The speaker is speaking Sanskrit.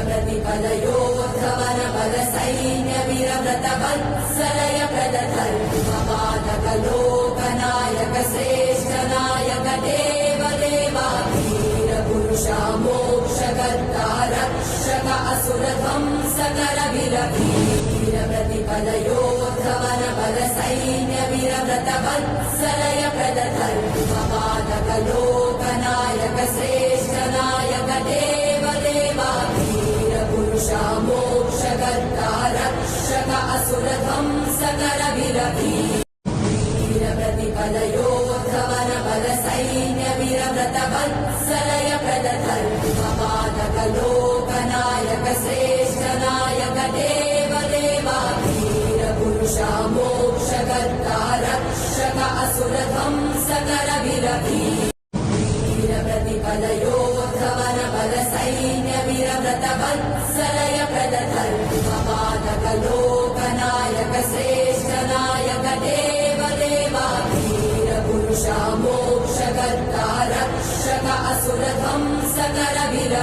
प्रतिपदयोद्धवन बल सैन्य वीरव्रत वत्सलय प्रदधर्मपादक लोकनायक श्रेष्ठ नायक देव देवा वीर पुरुषा मोक्षकर्ता रक्षक असुर ध्वंसकर वीर प्रतिपदयोद्धवन बल सैन्य वीरव्रत वत्सलय प्रदधर्मपादक लोकनायक श्रेष्ठ नायक देव देवा वीर पुरुषा मोक्षकर्ता रक्षक असुर ध्वंसकर वीर प्रतिपदयोद्धवन बल सैन्य वीरव्रत वत्सलय प्रदधर्मपादक लोकनायक श्रेष्ठ नायक देव देवा वीर पुरुषा मोक्षकर्ता रक्षक असुर ध्वंसकर वीर प्रतिपदयोद्धवन बल सैन्य वीरव्रत वत्सलय प्रदधर्मपादक लोकनायक श्रेष्ठ नायक देव देवा वीर पुरुषा मोक्षकर्ता रक्षक असुर ध्वंसकर वीर